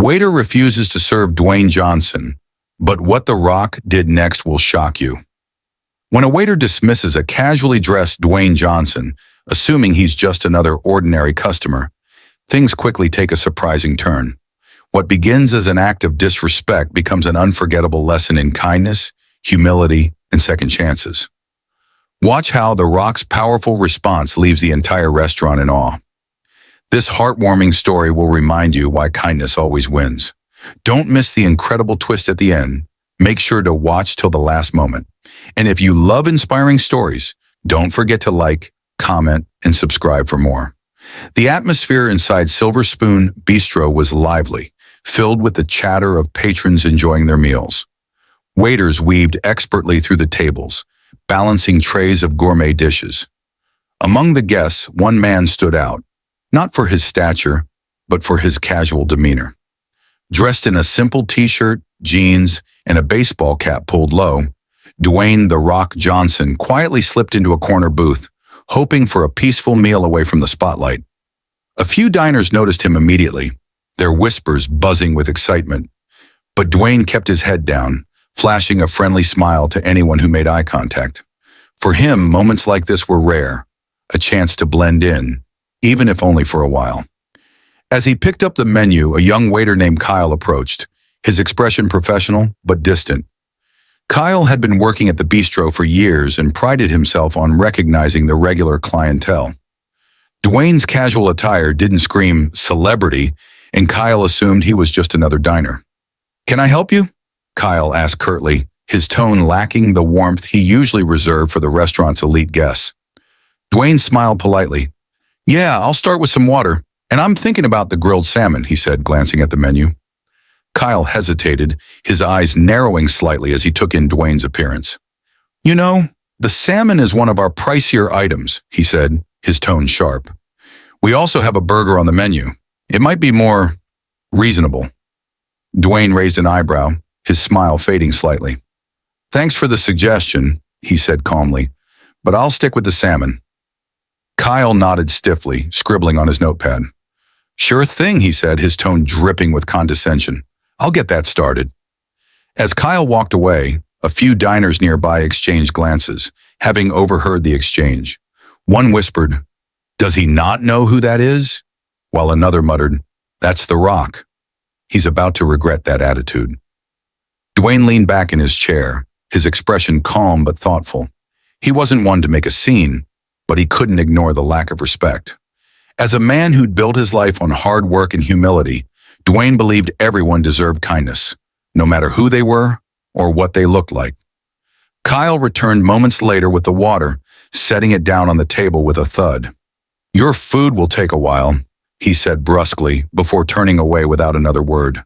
Waiter refuses to serve Dwayne Johnson, but what The Rock did next will shock you. When a waiter dismisses a casually dressed Dwayne Johnson, assuming he's just another ordinary customer, things quickly take a surprising turn. What begins as an act of disrespect becomes an unforgettable lesson in kindness, humility, and second chances. Watch how The Rock's powerful response leaves the entire restaurant in awe. This heartwarming story will remind you why kindness always wins. Don't miss the incredible twist at the end. Make sure to watch till the last moment. And if you love inspiring stories, don't forget to like, comment, and subscribe for more. The atmosphere inside Silver Spoon Bistro was lively, filled with the chatter of patrons enjoying their meals. Waiters weaved expertly through the tables, balancing trays of gourmet dishes. Among the guests, one man stood out, not for his stature, but for his casual demeanor. Dressed in a simple t-shirt, jeans, and a baseball cap pulled low, Dwayne "The Rock" Johnson quietly slipped into a corner booth, hoping for a peaceful meal away from the spotlight. A few diners noticed him immediately, their whispers buzzing with excitement. But Dwayne kept his head down, flashing a friendly smile to anyone who made eye contact. For him, moments like this were rare, a chance to blend in, even if only for a while. As he picked up the menu, a young waiter named Kyle approached, his expression professional but distant. Kyle had been working at the bistro for years and prided himself on recognizing the regular clientele. Dwayne's casual attire didn't scream celebrity, and Kyle assumed he was just another diner. "Can I help you?" Kyle asked curtly, his tone lacking the warmth he usually reserved for the restaurant's elite guests. Dwayne smiled politely. "Yeah, I'll start with some water, and I'm thinking about the grilled salmon," he said, glancing at the menu. Kyle hesitated, his eyes narrowing slightly as he took in Dwayne's appearance. "You know, the salmon is one of our pricier items," he said, his tone sharp. "We also have a burger on the menu. It might be more reasonable." Dwayne raised an eyebrow, his smile fading slightly. "Thanks for the suggestion," he said calmly, "but I'll stick with the salmon." Kyle nodded stiffly, scribbling on his notepad. "Sure thing," he said, his tone dripping with condescension. "I'll get that started." As Kyle walked away, a few diners nearby exchanged glances, having overheard the exchange. One whispered, "Does he not know who that is?" While another muttered, "That's The Rock. He's about to regret that attitude." Dwayne leaned back in his chair, his expression calm but thoughtful. He wasn't one to make a scene, but he couldn't ignore the lack of respect. As a man who'd built his life on hard work and humility, Dwayne believed everyone deserved kindness, no matter who they were or what they looked like. Kyle returned moments later with the water, setting it down on the table with a thud. "Your food will take a while," he said brusquely before turning away without another word.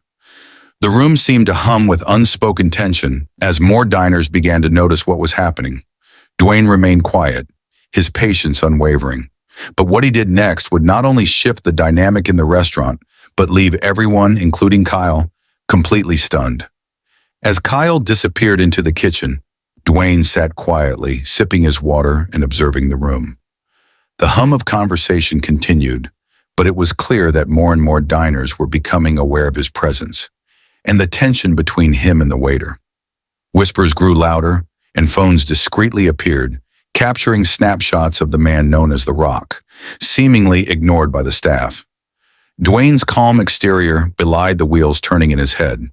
The room seemed to hum with unspoken tension as more diners began to notice what was happening. Dwayne remained quiet, his patience unwavering. But what he did next would not only shift the dynamic in the restaurant, but leave everyone, including Kyle, completely stunned. As Kyle disappeared into the kitchen, Dwayne sat quietly, sipping his water and observing the room. The hum of conversation continued, but it was clear that more and more diners were becoming aware of his presence, and the tension between him and the waiter. Whispers grew louder, and phones discreetly appeared, capturing snapshots of the man known as The Rock, seemingly ignored by the staff. Dwayne's calm exterior belied the wheels turning in his head.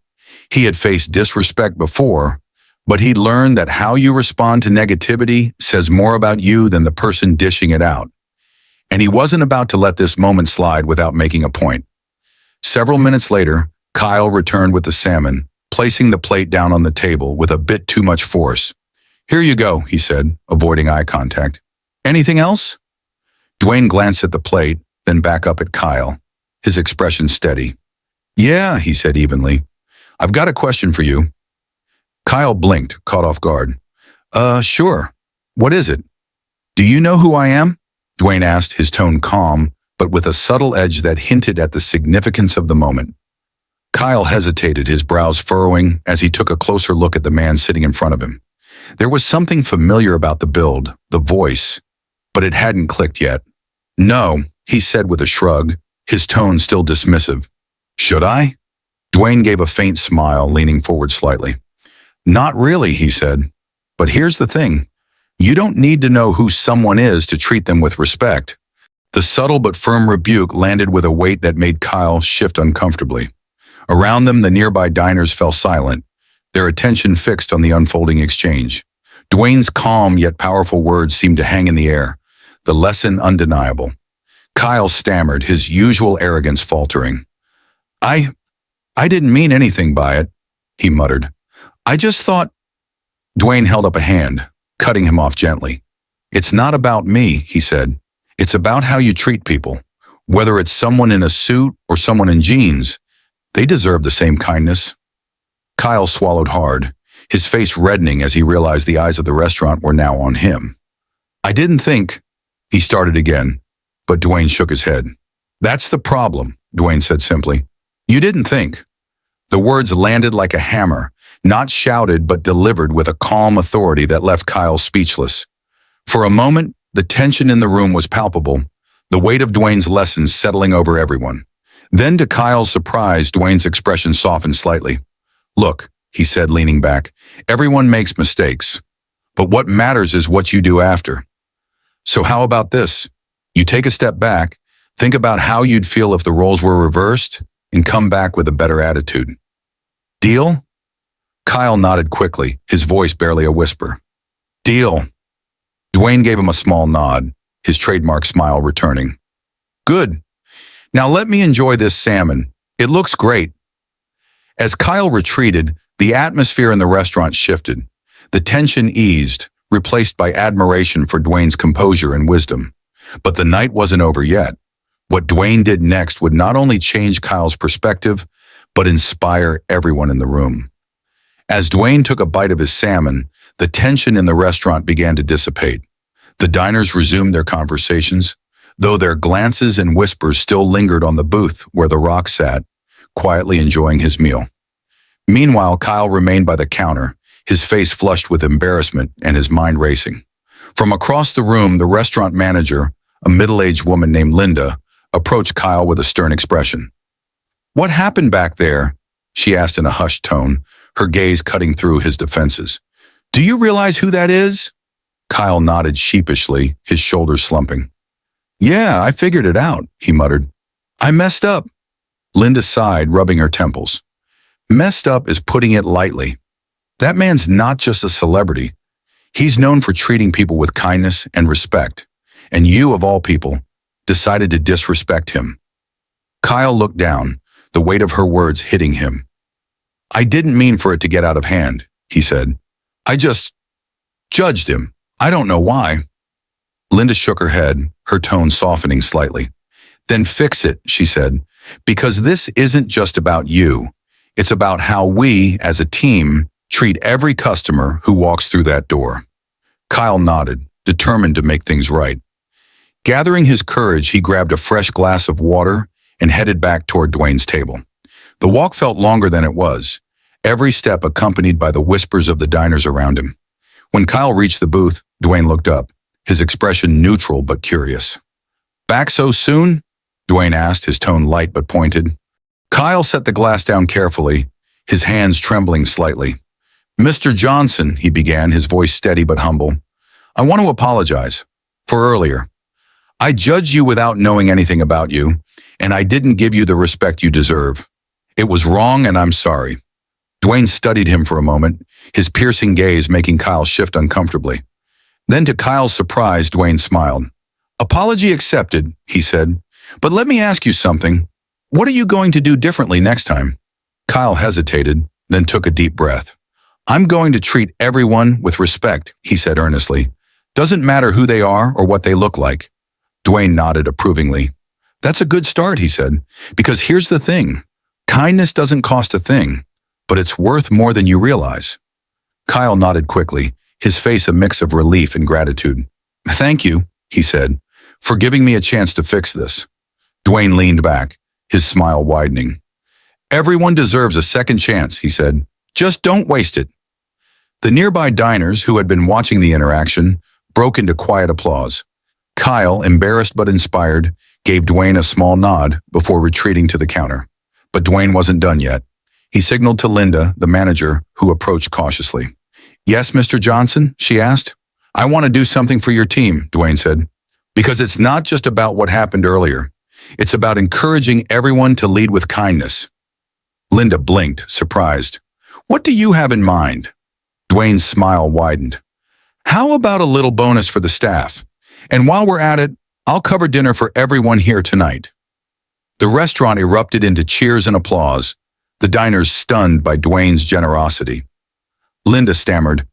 He had faced disrespect before, but he'd learned that how you respond to negativity says more about you than the person dishing it out. And he wasn't about to let this moment slide without making a point. Several minutes later, Kyle returned with the salmon, placing the plate down on the table with a bit too much force. "Here you go," he said, avoiding eye contact. "Anything else?" Dwayne glanced at the plate, then back up at Kyle, his expression steady. "Yeah," he said evenly. "I've got a question for you." Kyle blinked, caught off guard. Sure. What is it?" "Do you know who I am?" Dwayne asked, his tone calm, but with a subtle edge that hinted at the significance of the moment. Kyle hesitated, his brows furrowing as he took a closer look at the man sitting in front of him. There was something familiar about the build, the voice, but it hadn't clicked yet. "No," he said with a shrug, his tone still dismissive. "Should I?" Dwayne gave a faint smile, leaning forward slightly. Not really, he said. But here's the thing. You don't need to know who someone is to treat them with respect. The subtle but firm rebuke landed with a weight that made Kyle shift uncomfortably. Around them, the nearby diners fell silent, their attention fixed on the unfolding exchange. Dwayne's calm yet powerful words seemed to hang in the air, the lesson undeniable. Kyle stammered, his usual arrogance faltering. I didn't mean anything by it, he muttered. I just thought. Dwayne held up a hand, cutting him off gently. It's not about me, he said. It's about how you treat people. Whether it's someone in a suit or someone in jeans, they deserve the same kindness. Kyle swallowed hard, his face reddening as he realized the eyes of the restaurant were now on him. I didn't think, he started again, but Dwayne shook his head. That's the problem, Dwayne said simply. You didn't think. The words landed like a hammer, not shouted but delivered with a calm authority that left Kyle speechless. For a moment, the tension in the room was palpable, the weight of Dwayne's lessons settling over everyone. Then, to Kyle's surprise, Dwayne's expression softened slightly. Look, he said, leaning back, everyone makes mistakes, but what matters is what you do after. So how about this? You take a step back, think about how you'd feel if the roles were reversed, and come back with a better attitude. Deal? Kyle nodded quickly, his voice barely a whisper. Deal. Dwayne gave him a small nod, his trademark smile returning. Good. Now let me enjoy this salmon. It looks great. As Kyle retreated, the atmosphere in the restaurant shifted. The tension eased, replaced by admiration for Dwayne's composure and wisdom. But the night wasn't over yet. What Dwayne did next would not only change Kyle's perspective, but inspire everyone in the room. As Dwayne took a bite of his salmon, the tension in the restaurant began to dissipate. The diners resumed their conversations, though their glances and whispers still lingered on the booth where The Rock sat, quietly enjoying his meal. Meanwhile, Kyle remained by the counter, his face flushed with embarrassment and his mind racing. From across the room, the restaurant manager, a middle-aged woman named Linda, approached Kyle with a stern expression. What happened back there? She asked in a hushed tone, her gaze cutting through his defenses. Do you realize who that is? Kyle nodded sheepishly, his shoulders slumping. Yeah, I figured it out, he muttered. I messed up. Linda sighed, rubbing her temples. Messed up is putting it lightly. That man's not just a celebrity. He's known for treating people with kindness and respect, and you, of all people, decided to disrespect him. Kyle looked down, the weight of her words hitting him. I didn't mean for it to get out of hand, he said. I just judged him. I don't know why. Linda shook her head, her tone softening slightly. Then fix it, she said, because this isn't just about you. It's about how we, as a team, treat every customer who walks through that door. Kyle nodded, determined to make things right. Gathering his courage, he grabbed a fresh glass of water and headed back toward Dwayne's table. The walk felt longer than it was, every step accompanied by the whispers of the diners around him. When Kyle reached the booth, Dwayne looked up, his expression neutral but curious. Back so soon? Dwayne asked, his tone light but pointed. Kyle set the glass down carefully, his hands trembling slightly. Mr. Johnson, he began, his voice steady but humble. I want to apologize for earlier. I judged you without knowing anything about you, and I didn't give you the respect you deserve. It was wrong, and I'm sorry. Dwayne studied him for a moment, his piercing gaze making Kyle shift uncomfortably. Then, to Kyle's surprise, Dwayne smiled. Apology accepted, he said. But let me ask you something. What are you going to do differently next time? Kyle hesitated, then took a deep breath. I'm going to treat everyone with respect, he said earnestly. Doesn't matter who they are or what they look like. Dwayne nodded approvingly. That's a good start, he said, because here's the thing. Kindness doesn't cost a thing, but it's worth more than you realize. Kyle nodded quickly, his face a mix of relief and gratitude. Thank you, he said, for giving me a chance to fix this. Dwayne leaned back, his smile widening. Everyone deserves a second chance, he said. Just don't waste it. The nearby diners, who had been watching the interaction, broke into quiet applause. Kyle, embarrassed but inspired, gave Dwayne a small nod before retreating to the counter. But Dwayne wasn't done yet. He signaled to Linda, the manager, who approached cautiously. "Yes, Mr. Johnson?" she asked. "I want to do something for your team," Dwayne said. "Because it's not just about what happened earlier. It's about encouraging everyone to lead with kindness." Linda blinked, surprised. "What do you have in mind?" Dwayne's smile widened. "How about a little bonus for the staff? And while we're at it, I'll cover dinner for everyone here tonight." The restaurant erupted into cheers and applause, the diners stunned by Dwayne's generosity. Linda stammered,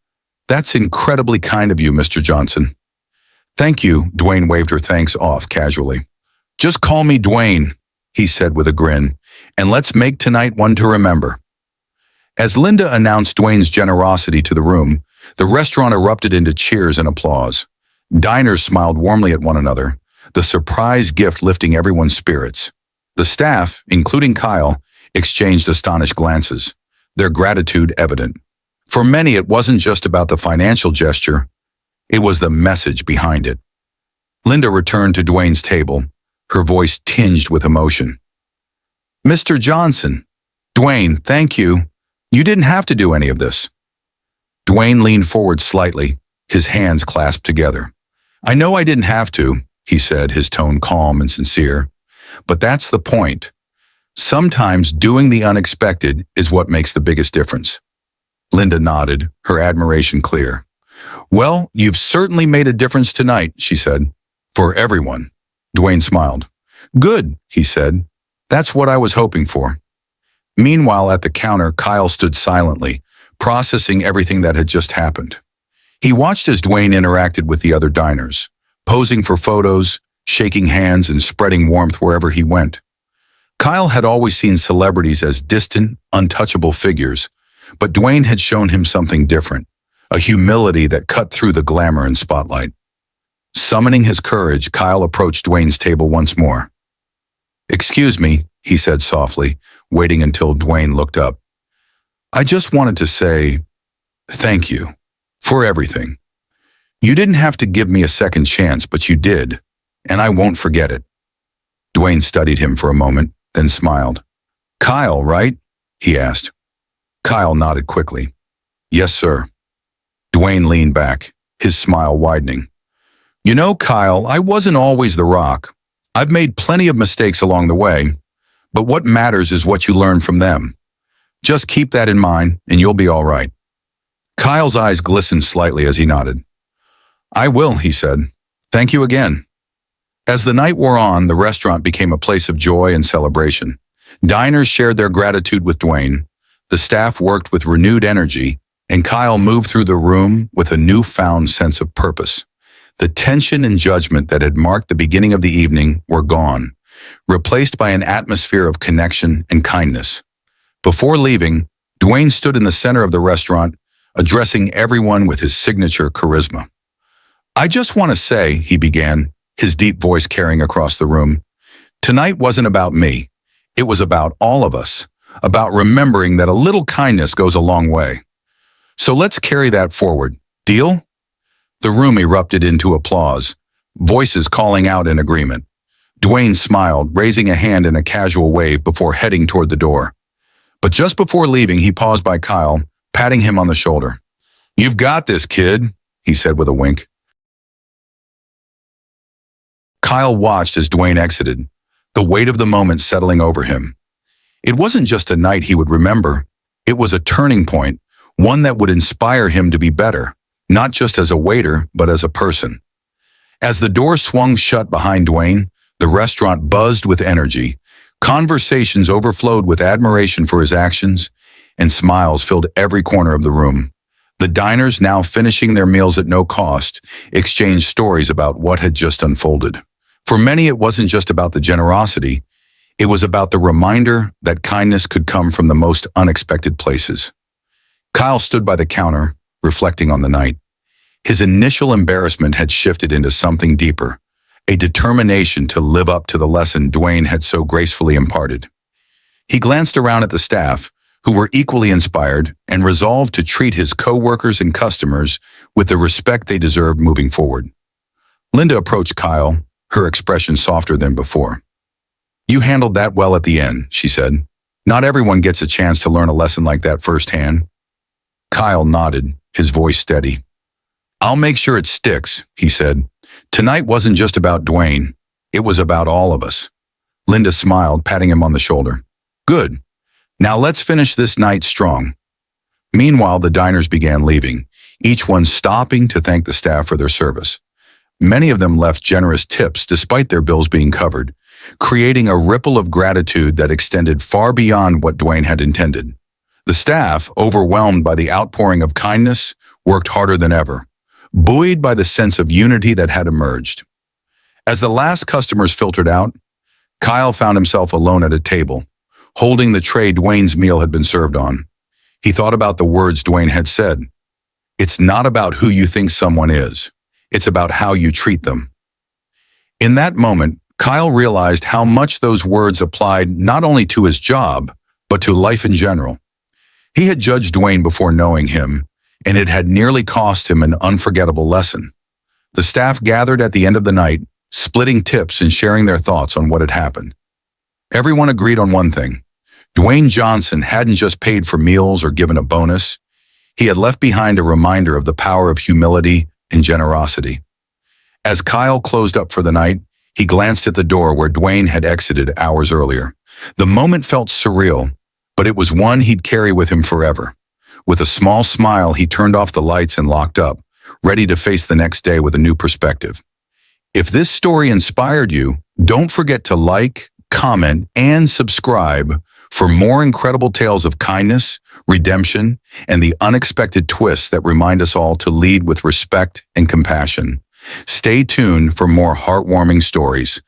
"That's incredibly kind of you, Mr. Johnson." "Thank you," Dwayne waved her thanks off casually. "Just call me Dwayne," he said with a grin, "and let's make tonight one to remember." As Linda announced Dwayne's generosity to the room, the restaurant erupted into cheers and applause. Diners smiled warmly at one another, the surprise gift lifting everyone's spirits. The staff, including Kyle, exchanged astonished glances, their gratitude evident. For many, it wasn't just about the financial gesture, it was the message behind it. Linda returned to Dwayne's table, her voice tinged with emotion. "Mr. Johnson, Dwayne, thank you. You didn't have to do any of this." Dwayne leaned forward slightly, his hands clasped together. "I know I didn't have to," he said, his tone calm and sincere. "But that's the point. Sometimes doing the unexpected is what makes the biggest difference." Linda nodded, her admiration clear. "Well, you've certainly made a difference tonight," she said. "For everyone." Dwayne smiled. "Good," he said. "That's what I was hoping for." Meanwhile, at the counter, Kyle stood silently, processing everything that had just happened. He watched as Dwayne interacted with the other diners, posing for photos, shaking hands, and spreading warmth wherever he went. Kyle had always seen celebrities as distant, untouchable figures, but Dwayne had shown him something different, a humility that cut through the glamour and spotlight. Summoning his courage, Kyle approached Dwayne's table once more. "Excuse me," he said softly, waiting until Dwayne looked up. "I just wanted to say thank you for everything. You didn't have to give me a second chance, but you did, and I won't forget it." Dwayne studied him for a moment, then smiled. "Kyle, right?" he asked. Kyle nodded quickly. "Yes, sir." Dwayne leaned back, his smile widening. "You know, Kyle, I wasn't always the rock. I've made plenty of mistakes along the way, but what matters is what you learn from them. Just keep that in mind, and you'll be all right." Kyle's eyes glistened slightly as he nodded. "I will," he said. "Thank you again." As the night wore on, the restaurant became a place of joy and celebration. Diners shared their gratitude with Dwayne, the staff worked with renewed energy, and Kyle moved through the room with a newfound sense of purpose. The tension and judgment that had marked the beginning of the evening were gone, replaced by an atmosphere of connection and kindness. Before leaving, Dwayne stood in the center of the restaurant, addressing everyone with his signature charisma. "I just want to say," he began, his deep voice carrying across the room, "tonight wasn't about me. It was about all of us, about remembering that a little kindness goes a long way. So let's carry that forward. Deal?" The room erupted into applause, voices calling out in agreement. Dwayne smiled, raising a hand in a casual wave before heading toward the door. But just before leaving, he paused by Kyle, patting him on the shoulder. "You've got this, kid," he said with a wink. Kyle watched as Dwayne exited, the weight of the moment settling over him. It wasn't just a night he would remember. It was a turning point, one that would inspire him to be better, not just as a waiter, but as a person. As the door swung shut behind Dwayne, the restaurant buzzed with energy. Conversations overflowed with admiration for his actions, and smiles filled every corner of the room. The diners, now finishing their meals at no cost, exchanged stories about what had just unfolded. For many, it wasn't just about the generosity. It was about the reminder that kindness could come from the most unexpected places. Kyle stood by the counter, reflecting on the night. His initial embarrassment had shifted into something deeper, a determination to live up to the lesson Dwayne had so gracefully imparted. He glanced around at the staff, who were equally inspired, and resolved to treat his co-workers and customers with the respect they deserved moving forward. Linda approached Kyle, her expression softer than before. "You handled that well at the end," she said. Not everyone gets a chance to learn a lesson like that firsthand. Kyle nodded, his voice steady. I'll make sure it sticks, he said. Tonight wasn't just about Dwayne. It was about all of us. Linda smiled, patting him on the shoulder. Good. Now let's finish this night strong. Meanwhile, the diners began leaving, each one stopping to thank the staff for their service. Many of them left generous tips despite their bills being covered, creating a ripple of gratitude that extended far beyond what Dwayne had intended. The staff, overwhelmed by the outpouring of kindness, worked harder than ever, buoyed by the sense of unity that had emerged. As the last customers filtered out, Kyle found himself alone at a table, holding the tray Dwayne's meal had been served on. He thought about the words Dwayne had said. It's not about who you think someone is. It's about how you treat them. In that moment, Kyle realized how much those words applied not only to his job, but to life in general. He had judged Dwayne before knowing him, and it had nearly cost him an unforgettable lesson. The staff gathered at the end of the night, splitting tips and sharing their thoughts on what had happened. Everyone agreed on one thing. Dwayne Johnson hadn't just paid for meals or given a bonus. He had left behind a reminder of the power of humility and generosity. As Kyle closed up for the night, he glanced at the door where Dwayne had exited hours earlier. The moment felt surreal, but it was one he'd carry with him forever. With a small smile, he turned off the lights and locked up, ready to face the next day with a new perspective. If this story inspired you, don't forget to like, comment, and subscribe for more incredible tales of kindness, redemption, and the unexpected twists that remind us all to lead with respect and compassion. Stay tuned for more heartwarming stories,